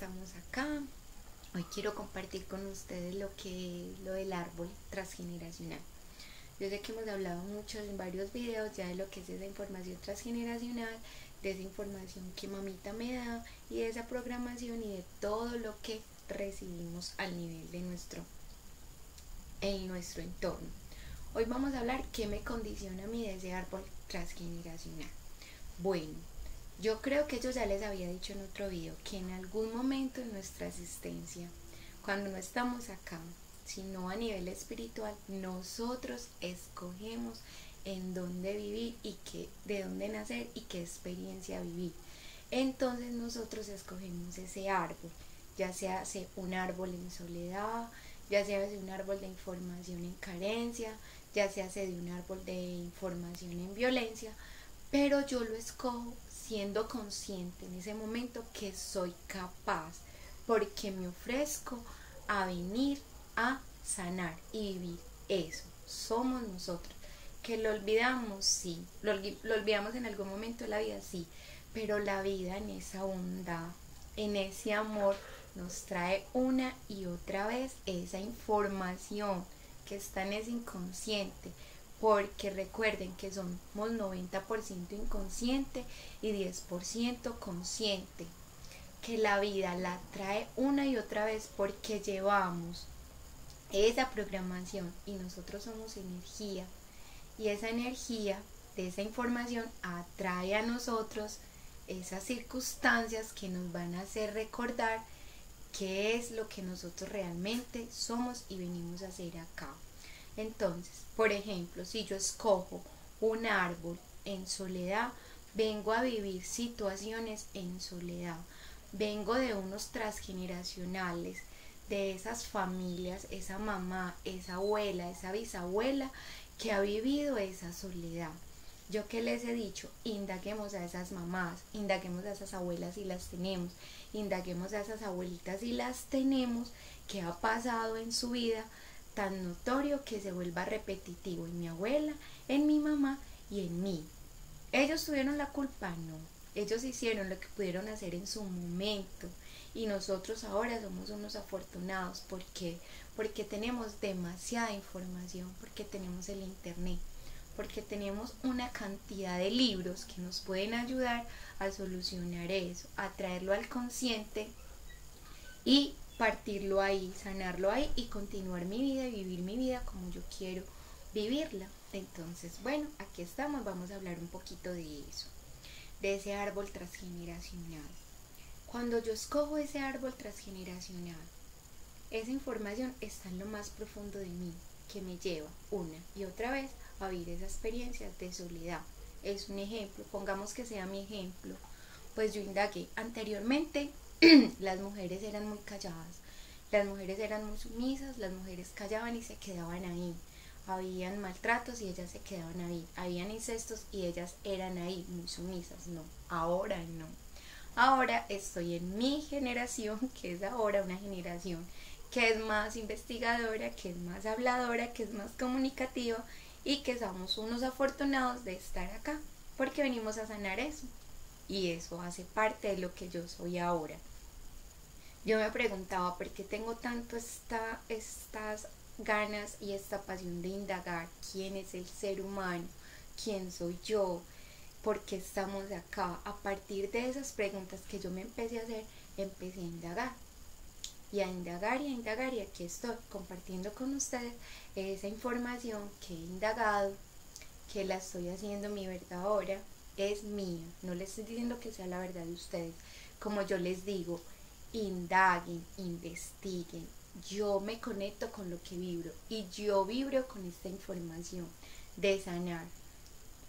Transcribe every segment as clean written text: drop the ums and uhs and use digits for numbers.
estamos acá. Hoy quiero compartir con ustedes lo del árbol transgeneracional. Yo sé que hemos hablado mucho en varios videos ya de lo que es esa información transgeneracional, de esa información que mamita me da y de esa programación y de todo lo que recibimos al nivel de nuestro entorno. Hoy vamos a hablar qué me condiciona a mí de ese árbol transgeneracional. Bueno, yo creo que yo ya les había dicho en otro video que en algún momento de nuestra existencia, cuando no estamos acá, sino a nivel espiritual, nosotros escogemos en dónde vivir y de dónde nacer y qué experiencia vivir. Entonces nosotros escogemos ese árbol, ya sea un árbol en soledad, ya sea un árbol de información en carencia, ya sea de un árbol de información en violencia, pero yo lo escojo siendo consciente en ese momento que soy capaz, porque me ofrezco a venir a sanar y vivir eso. Somos nosotros. Que lo olvidamos, sí. Lo olvidamos en algún momento de la vida, sí. Pero la vida en esa bondad, en ese amor, nos trae una y otra vez esa información que está en ese inconsciente, porque recuerden que somos 90% inconsciente y 10% consciente, que la vida la trae una y otra vez porque llevamos esa programación y nosotros somos energía, y esa energía de esa información atrae a nosotros esas circunstancias que nos van a hacer recordar qué es lo que nosotros realmente somos y venimos a hacer acá. Entonces, por ejemplo, si yo escojo un árbol en soledad, vengo a vivir situaciones en soledad, vengo de unos transgeneracionales, de esas familias, esa mamá, esa abuela, esa bisabuela que ha vivido esa soledad. Yo que les he dicho, indaguemos a esas mamás, indaguemos a esas abuelas si las tenemos, indaguemos a esas abuelitas si las tenemos, qué ha pasado en su vida tan notorio que se vuelva repetitivo en mi abuela, en mi mamá y en mí. ¿Ellos tuvieron la culpa? No. Ellos hicieron lo que pudieron hacer en su momento y nosotros ahora somos unos afortunados. ¿Por qué? Porque tenemos demasiada información, porque tenemos el internet, porque tenemos una cantidad de libros que nos pueden ayudar a solucionar eso, a traerlo al consciente y partirlo ahí, sanarlo ahí y continuar mi vida y vivir mi vida como yo quiero vivirla. Entonces, bueno, aquí estamos, vamos a hablar un poquito de eso, de ese árbol transgeneracional. Cuando yo escojo ese árbol transgeneracional, esa información está en lo más profundo de mí, que me lleva una y otra vez a vivir esa experiencia de soledad. Es un ejemplo, pongamos que sea mi ejemplo. Pues yo indagué anteriormente, las mujeres eran muy calladas, las mujeres eran muy sumisas, las mujeres callaban y se quedaban ahí. Habían maltratos y ellas se quedaban ahí. Habían incestos y ellas eran ahí, muy sumisas. No, ahora no. Ahora estoy en mi generación, que es ahora una generación que es más investigadora, que es más habladora, que es más comunicativa y que somos unos afortunados de estar acá, porque venimos a sanar eso. Y eso hace parte de lo que yo soy ahora. Yo me preguntaba por qué tengo tanto estas ganas y esta pasión de indagar quién es el ser humano, quién soy yo, por qué estamos acá. A partir de esas preguntas que yo me empecé a hacer, empecé a indagar. Y a indagar y a indagar, y aquí estoy compartiendo con ustedes esa información que he indagado, que la estoy haciendo mi verdad ahora, es mía. No les estoy diciendo que sea la verdad de ustedes. Como yo les digo, indaguen, investiguen. Yo me conecto con lo que vibro y yo vibro con esta información de sanar,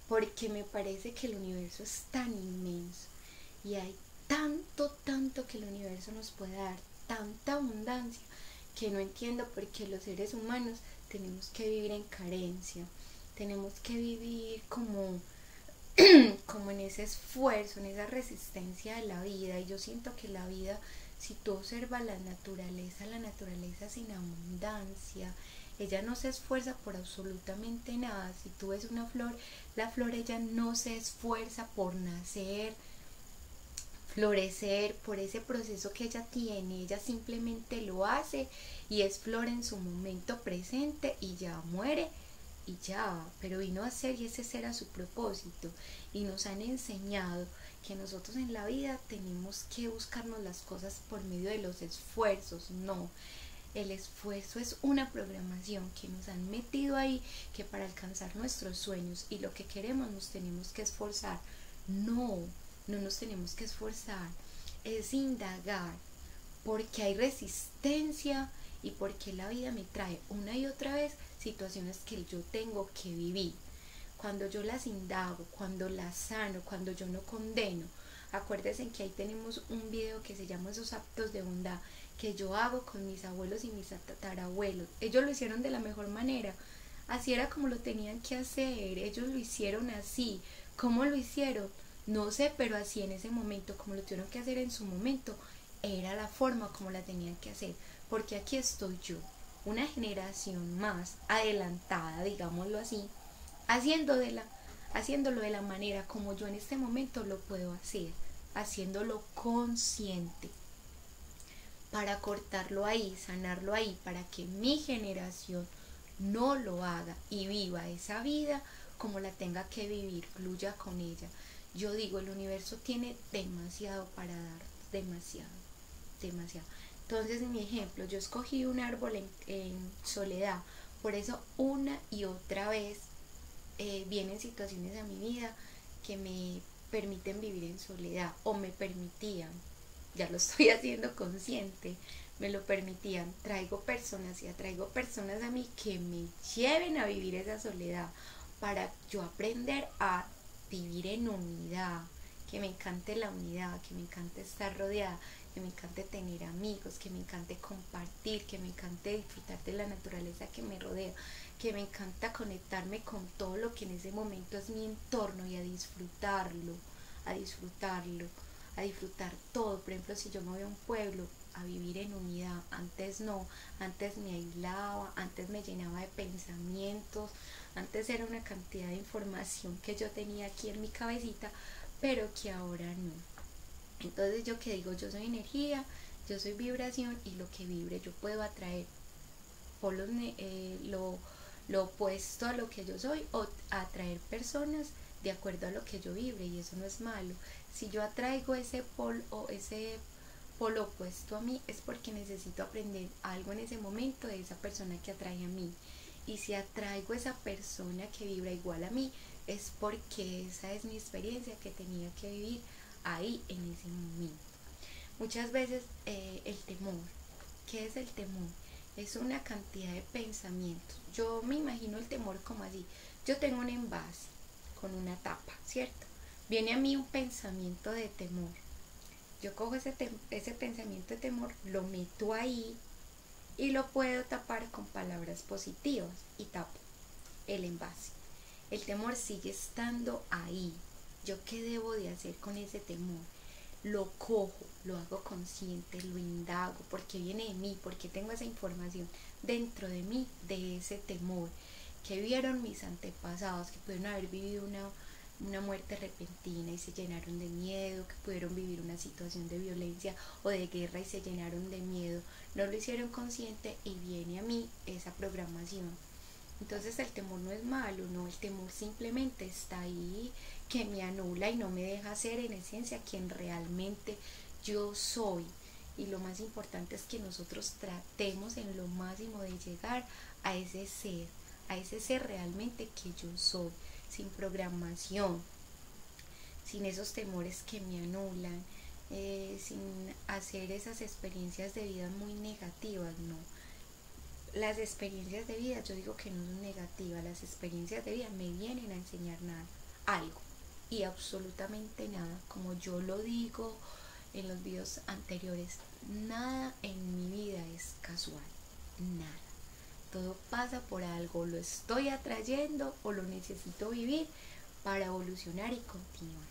porque me parece que el universo es tan inmenso y hay tanto que el universo nos puede dar, tanta abundancia, que no entiendo por qué los seres humanos tenemos que vivir en carencia, tenemos que vivir como en ese esfuerzo, en esa resistencia de la vida. Y yo siento que la vida, si tú observas la naturaleza es en abundancia. Ella no se esfuerza por absolutamente nada. Si tú ves una flor, la flor ella no se esfuerza por nacer florecer por ese proceso que ella tiene. Ella simplemente lo hace y es flor en su momento presente y ya muere y ya, pero vino a ser y ese era su propósito. Y nos han enseñado que nosotros en la vida tenemos que buscarnos las cosas por medio de los esfuerzos. No, el esfuerzo es una programación que nos han metido ahí, que para alcanzar nuestros sueños y lo que queremos nos tenemos que esforzar. No, no nos tenemos que esforzar, es indagar, porque hay resistencia y porque la vida me trae una y otra vez situaciones que yo tengo que vivir. Cuando yo las indago, cuando las sano, cuando yo no condeno. Acuérdense que ahí tenemos un video que se llama Esos actos de bondad que yo hago con mis abuelos y mis tatarabuelos. Ellos lo hicieron de la mejor manera. Así era como lo tenían que hacer. Ellos lo hicieron así. ¿Cómo lo hicieron? No sé, pero así en ese momento, como lo tuvieron que hacer en su momento, era la forma como la tenían que hacer. Porque aquí estoy yo, una generación más adelantada, digámoslo así, haciéndolo de la manera como yo en este momento lo puedo hacer, haciéndolo consciente, para cortarlo ahí, sanarlo ahí, para que mi generación no lo haga y viva esa vida como la tenga que vivir, fluya con ella. Yo digo, el universo tiene demasiado para dar, demasiado, demasiado. Entonces, en mi ejemplo, yo escogí un árbol en soledad, por eso una y otra vez vienen situaciones a mi vida que me permiten vivir en soledad o me permitían, ya lo estoy haciendo consciente, me lo permitían, traigo personas y atraigo personas a mí que me lleven a vivir esa soledad para yo aprender a vivir en unidad, que me encante la unidad, que me encante estar rodeada, que me encante tener amigos, que me encante compartir, que me encante disfrutar de la naturaleza que me rodea, que me encanta conectarme con todo lo que en ese momento es mi entorno y a disfrutarlo, a disfrutarlo, a disfrutar todo. Por ejemplo, si yo me voy a un pueblo a vivir en unidad, antes no, antes me aislaba, antes me llenaba de pensamientos, antes era una cantidad de información que yo tenía aquí en mi cabecita, pero que ahora no. Entonces yo que digo, yo soy energía, yo soy vibración y lo que vibre yo puedo atraer polos, lo opuesto a lo que yo soy o atraer personas de acuerdo a lo que yo vibre y eso no es malo. Si yo atraigo ese polo opuesto a mí es porque necesito aprender algo en ese momento de esa persona que atrae a mí. Y si atraigo esa persona que vibra igual a mí es porque esa es mi experiencia que tenía que vivir ahí en ese momento. Muchas veces el temor, ¿qué es el temor? Es una cantidad de pensamientos. Yo me imagino el temor como así. Yo tengo un envase con una tapa, ¿cierto? Viene a mí un pensamiento de temor. Yo cojo ese pensamiento de temor, lo meto ahí y lo puedo tapar con palabras positivas y tapo el envase. El temor sigue estando ahí. ¿Yo qué debo de hacer con ese temor? Lo cojo, lo hago consciente, lo indago, porque viene de mí, porque tengo esa información dentro de mí, de ese temor que vieron mis antepasados, que pudieron haber vivido una muerte repentina y se llenaron de miedo, que pudieron vivir una situación de violencia o de guerra y se llenaron de miedo, no lo hicieron consciente y viene a mí esa programación. Entonces el temor no es malo, no, el temor simplemente está ahí, que me anula y no me deja ser en esencia quien realmente yo soy. Y lo más importante es que nosotros tratemos en lo máximo de llegar a ese ser realmente que yo soy, sin programación, sin esos temores que me anulan, sin hacer esas experiencias de vida muy negativas, no. Las experiencias de vida, yo digo que no son negativas, las experiencias de vida me vienen a enseñar nada, algo y absolutamente nada, como yo lo digo en los videos anteriores, nada en mi vida es casual, nada, todo pasa por algo, lo estoy atrayendo o lo necesito vivir para evolucionar y continuar.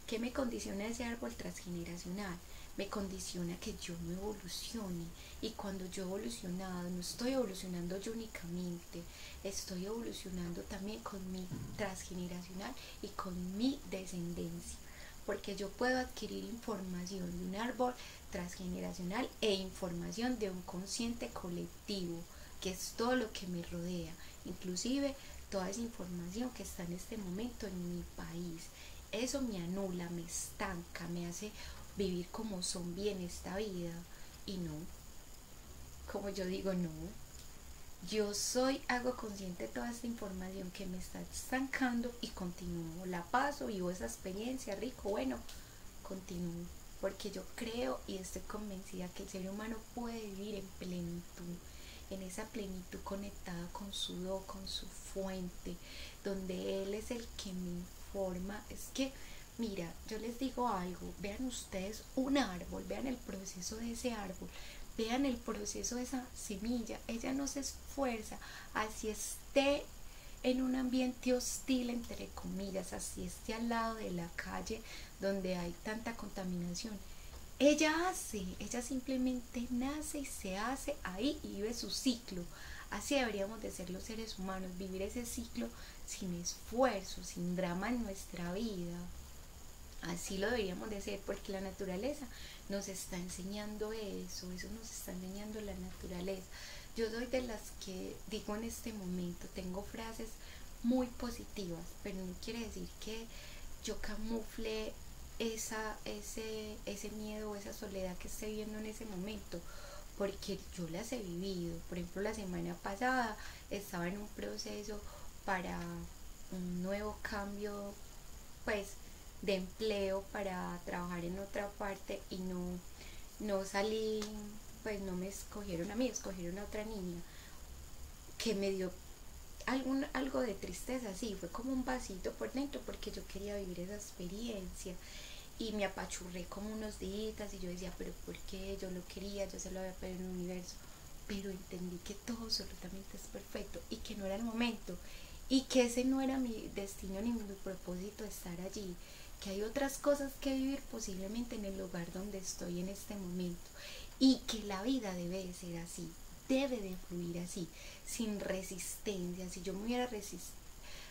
¿Qué me condiciona ese árbol transgeneracional? Me condiciona que yo no evolucione. Y cuando yo he evolucionado, no estoy evolucionando yo únicamente, estoy evolucionando también con mi transgeneracional y con mi descendencia. porque yo puedo adquirir información de un árbol transgeneracional e información de un consciente colectivo, que es todo lo que me rodea, inclusive toda esa información que está en este momento en mi país. Eso me anula, me estanca, me hace vivir como zombie en esta vida. Y no, como yo digo, no. Yo soy, hago consciente de toda esta información que me está estancando y continúo, la paso, vivo esa experiencia, rico, bueno, continúo, porque yo creo y estoy convencida que el ser humano puede vivir en plenitud, en esa plenitud conectada con su do, con su fuente, donde él es el que me informa. Es que, mira, yo les digo algo, vean ustedes un árbol, vean el proceso de ese árbol, vean el proceso de esa semilla, ella no se esfuerza, así esté en un ambiente hostil, entre comillas, así esté al lado de la calle donde hay tanta contaminación. Ella simplemente nace y se hace ahí y vive su ciclo. Así deberíamos de ser los seres humanos, vivir ese ciclo sin esfuerzo, sin drama en nuestra vida. Así lo deberíamos de hacer, porque la naturaleza nos está enseñando eso nos está enseñando la naturaleza. Yo soy de las que digo en este momento, tengo frases muy positivas, pero no quiere decir que yo camufle ese miedo, esa soledad que estoy viendo en ese momento, porque yo las he vivido. Por ejemplo, la semana pasada estaba en un proceso para un nuevo cambio, pues, de empleo para trabajar en otra parte y no salí, pues no me escogieron a mí, escogieron a otra niña que me dio algo de tristeza, sí, fue como un vasito por dentro porque yo quería vivir esa experiencia y me apachurré como unos días y yo decía, pero ¿por qué? Yo lo quería, yo se lo había pedido en el universo, pero entendí que todo absolutamente es perfecto y que no era el momento y que ese no era mi destino ni mi propósito estar allí, que hay otras cosas que vivir posiblemente en el lugar donde estoy en este momento y que la vida debe de ser así, debe de fluir así, sin resistencia. Si yo me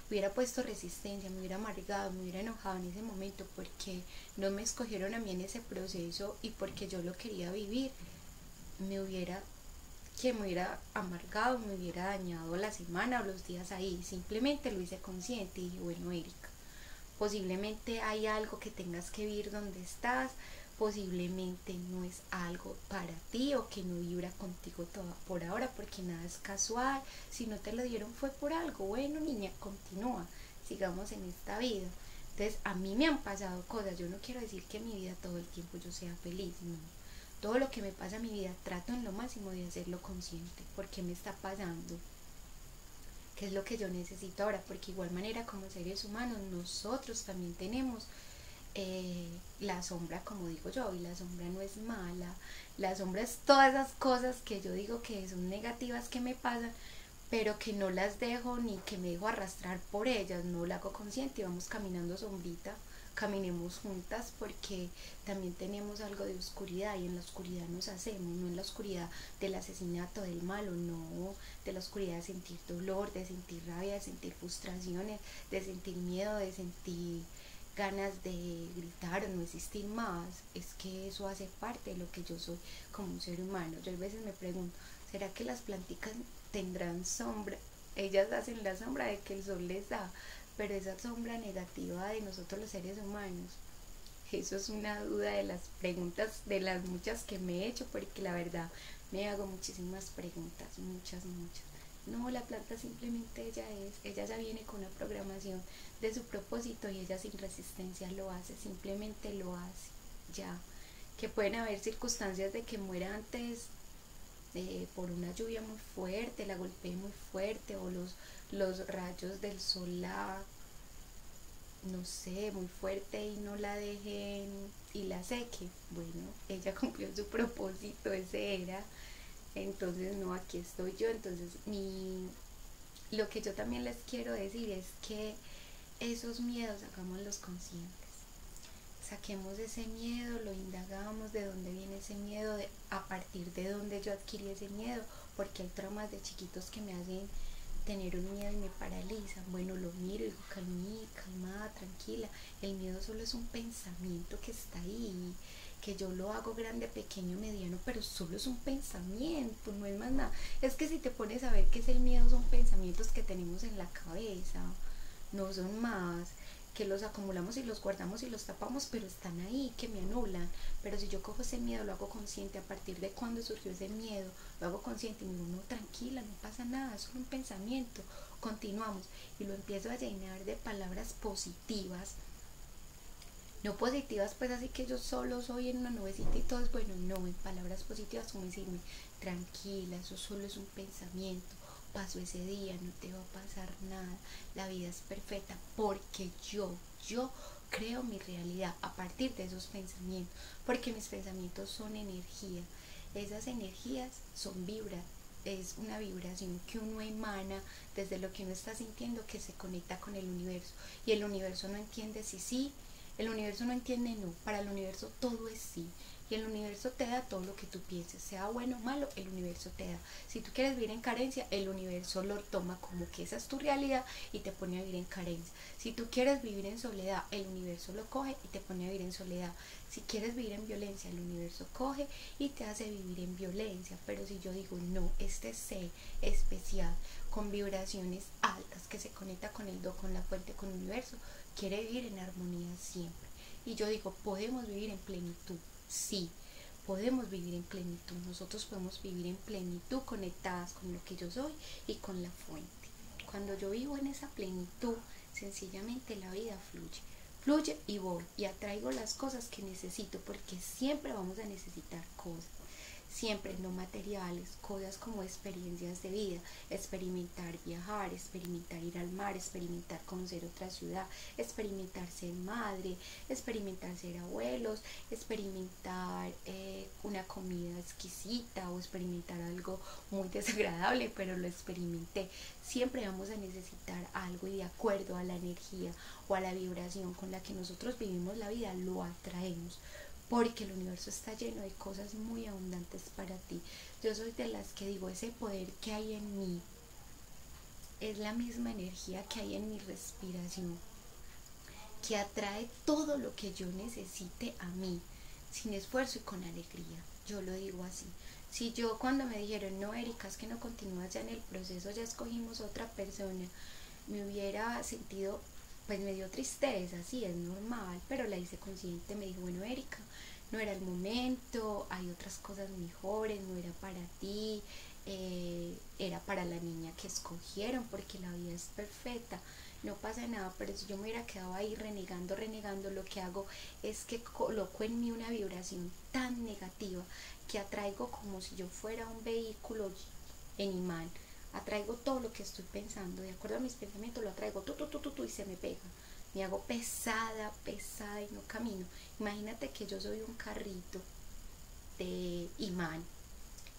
hubiera puesto resistencia, me hubiera amargado, me hubiera enojado en ese momento porque no me escogieron a mí en ese proceso y porque yo lo quería vivir, me hubiera amargado, me hubiera dañado la semana o los días ahí. Simplemente lo hice consciente y dije, bueno, Erika, posiblemente hay algo que tengas que vivir donde estás, posiblemente no es algo para ti o que no vibra contigo por ahora, porque nada es casual. Si no te lo dieron fue por algo. Bueno, niña, continúa, sigamos en esta vida. Entonces, a mí me han pasado cosas. Yo no quiero decir que en mi vida todo el tiempo yo sea feliz, no. Todo lo que me pasa en mi vida trato en lo máximo de hacerlo consciente. ¿Por qué me está pasando? ¿Qué es lo que yo necesito ahora? Porque igual manera, como seres humanos, nosotros también tenemos la sombra, como digo yo, y la sombra no es mala. La sombra es todas esas cosas que yo digo que son negativas que me pasan, pero que no las dejo ni que me dejo arrastrar por ellas, no la hago consciente y vamos caminando sombrita, caminemos juntas, porque también tenemos algo de oscuridad y en la oscuridad nos hacemos, no en la oscuridad del asesinato, del malo, no, de la oscuridad de sentir dolor, de sentir rabia, de sentir frustraciones, de sentir miedo, de sentir ganas de gritar o no existir más. Es que eso hace parte de lo que yo soy como un ser humano. Yo a veces me pregunto, ¿será que las planticas tendrán sombra? Ellas hacen la sombra de que el sol les da, pero esa sombra negativa de nosotros los seres humanos, eso es una duda de las preguntas, de las muchas que me he hecho, porque la verdad me hago muchísimas preguntas, muchas. No, la planta simplemente ella ya viene con una programación de su propósito y ella sin resistencia lo hace, simplemente lo hace, ya. Que pueden haber circunstancias de que muera antes por una lluvia muy fuerte, la golpee muy fuerte, o los rayos del sol no sé, muy fuerte y no la dejen y la seque. Bueno, ella cumplió su propósito, ese era. Entonces, no, aquí estoy yo. Entonces, lo que yo también les quiero decir es que esos miedos hagámoslos conscientes. Saquemos ese miedo, lo indagamos, de dónde viene ese miedo, a partir de dónde yo adquirí ese miedo, porque hay traumas de chiquitos que me hacen tener un miedo y me paraliza. Bueno, lo miro y digo, calmada, tranquila. El miedo solo es un pensamiento que está ahí, que yo lo hago grande, pequeño, mediano, pero solo es un pensamiento, no es más nada. Es que si te pones a ver qué es el miedo, son pensamientos que tenemos en la cabeza, no son más, que los acumulamos y los guardamos y los tapamos, pero están ahí, que me anulan. Pero si yo cojo ese miedo, lo hago consciente, a partir de cuando surgió ese miedo, lo hago consciente y me digo, no, tranquila, no pasa nada, es solo un pensamiento, continuamos. Y lo empiezo a llenar de palabras positivas, no positivas pues así que yo solo soy en una nubecita y todo es bueno, no, en palabras positivas como decirme, tranquila, eso solo es un pensamiento, pasó ese día, no te va a pasar nada, la vida es perfecta porque yo creo mi realidad a partir de esos pensamientos, porque mis pensamientos son energía, esas energías son es una vibración que uno emana desde lo que uno está sintiendo, que se conecta con el universo, y el universo no entiende si sí, el universo no entiende no, para el universo todo es sí. Y el universo te da todo lo que tú pienses, sea bueno o malo, el universo te da. Si tú quieres vivir en carencia, el universo lo toma como que esa es tu realidad y te pone a vivir en carencia. Si tú quieres vivir en soledad, el universo lo coge y te pone a vivir en soledad. Si quieres vivir en violencia, el universo coge y te hace vivir en violencia. Pero si yo digo, no, este ser especial, con vibraciones altas, que se conecta con el do, con la fuente, con el universo, quiere vivir en armonía siempre. Y yo digo, podemos vivir en plenitud, sí, podemos vivir en plenitud, nosotros podemos vivir en plenitud conectadas con lo que yo soy y con la fuente. Cuando yo vivo en esa plenitud, sencillamente la vida fluye y voy y atraigo las cosas que necesito, porque siempre vamos a necesitar cosas, siempre no materiales, cosas como experiencias de vida, experimentar viajar, experimentar ir al mar, experimentar conocer otra ciudad, experimentar ser madre, experimentar ser abuelos, experimentar una comida exquisita o experimentar algo muy desagradable, pero lo experimenté. Siempre vamos a necesitar algo y de acuerdo a la energía o a la vibración con la que nosotros vivimos la vida, lo atraemos, porque el universo está lleno de cosas muy abundantes para ti. Yo soy de las que digo, ese poder que hay en mí es la misma energía que hay en mi respiración, que atrae todo lo que yo necesite a mí, sin esfuerzo y con alegría. Yo lo digo así. Si yo cuando me dijeron, no, Erika, es que no continúas ya en el proceso, ya escogimos otra persona, me hubiera sentido, pues me dio tristeza, sí, es normal, pero la hice consciente, me dijo, bueno, Erika, no era el momento, hay otras cosas mejores, no era para ti, era para la niña que escogieron, porque la vida es perfecta, no pasa nada. Pero si yo me hubiera quedado ahí renegando, lo que hago es que coloco en mí una vibración tan negativa que atraigo, como si yo fuera un vehículo en imán, atraigo todo lo que estoy pensando, de acuerdo a mis pensamientos lo atraigo, y se me pega, me hago pesada y no camino. Imagínate que yo soy un carrito de imán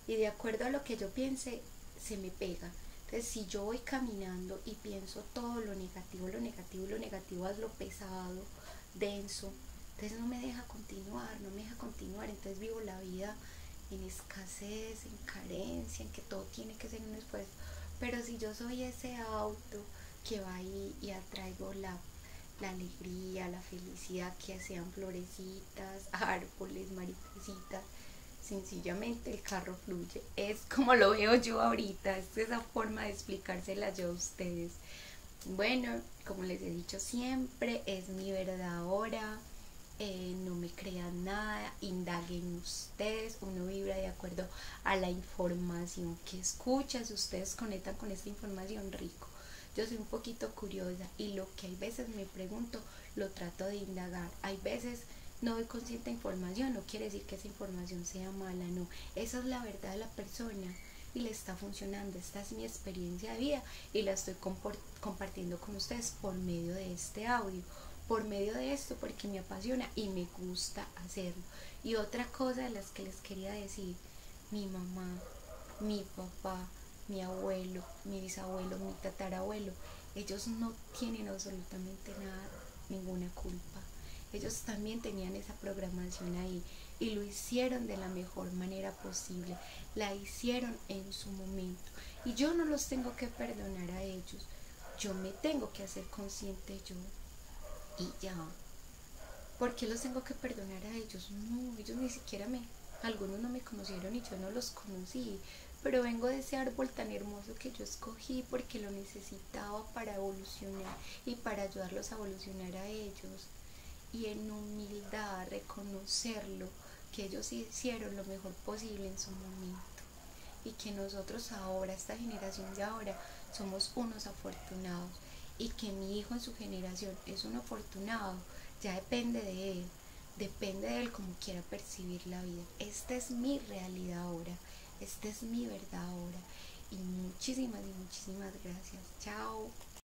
y de acuerdo a lo que yo piense se me pega. Entonces si yo voy caminando y pienso todo lo negativo es lo pesado, denso, entonces no me deja continuar, entonces vivo la vida en escasez, en carencia, en que todo tiene que ser un esfuerzo. Pero si yo soy ese auto que va ahí y atraigo la alegría, la felicidad, que sean florecitas, árboles, maripositas, sencillamente el carro fluye. Es como lo veo yo ahorita, es esa forma de explicársela yo a ustedes. Bueno, como les he dicho siempre, es mi verdad ahora. No me crean nada, indaguen ustedes, uno vibra de acuerdo a la información que escucha. Si ustedes conectan con esta información, rico. Yo soy un poquito curiosa y lo que hay veces me pregunto lo trato de indagar. Hay veces no doy consciente información, no quiere decir que esa información sea mala, no, esa es la verdad de la persona y le está funcionando. Esta es mi experiencia de vida y la estoy compartiendo con ustedes por medio de este audio, por medio de esto, porque me apasiona y me gusta hacerlo. Y otra cosa de las que les quería decir, mi mamá, mi papá, mi abuelo, mi bisabuelo, mi tatarabuelo, ellos no tienen absolutamente nada, ninguna culpa. Ellos también tenían esa programación ahí y lo hicieron de la mejor manera posible, la hicieron en su momento. Y yo no los tengo que perdonar a ellos, yo me tengo que hacer consciente yo y ya. ¿Por qué los tengo que perdonar a ellos? No, ellos ni siquiera algunos no me conocieron y yo no los conocí, pero vengo de ese árbol tan hermoso que yo escogí porque lo necesitaba para evolucionar y para ayudarlos a evolucionar a ellos. Y en humildad reconocerlo, que ellos hicieron lo mejor posible en su momento y que nosotros ahora, esta generación de ahora, somos unos afortunados y que mi hijo en su generación es un afortunado, ya depende de él como quiera percibir la vida. Esta es mi realidad ahora, esta es mi verdad ahora y muchísimas gracias. Chao.